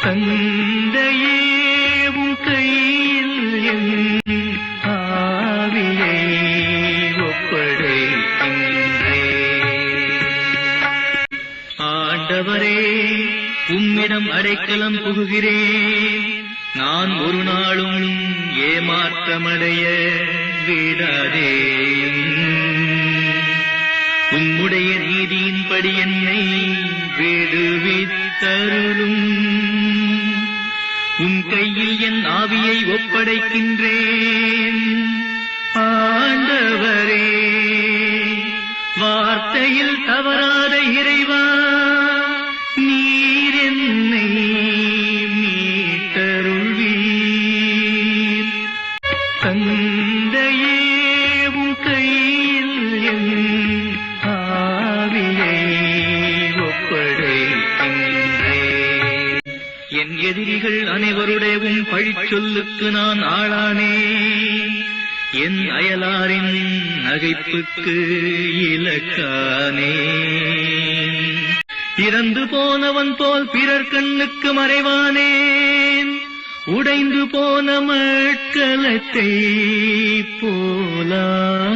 தந்தையே உன் கையில் என் ஆவியை ஒப்படைக்கின்றேன். ஆண்டவரே, உம்மிடம் அடைக்கலம் புகுகிறேன். நான் ஒரு நாளும் ஏமாற்றமடைய விடாதேயும். உம்முடைய நீதியின்படி என்னை விடுவித்தருளும். உம் கையில் என் ஆவியை ஒப்படைக்கின்றேன். ஆண்டவரே, வார்த்தையில் தவறாத இறைவா, நீர் என்னை மீட்டருள்வீர். தந்தையே, உம் கையில் என் ஆவியை ஒப்படைக்கின்றேன். என் எதிரிகள் அனைவருடையவும் பழிச்சொல்லுக்கு நான் ஆளானேன். என் அயலாரின் நகைப்புக்கு இலக்கானே. இறந்து போனவன் போல் பிறர் கண்ணுக்கு மறைவானேன். உடைந்து போன மட்கலத்தை போலா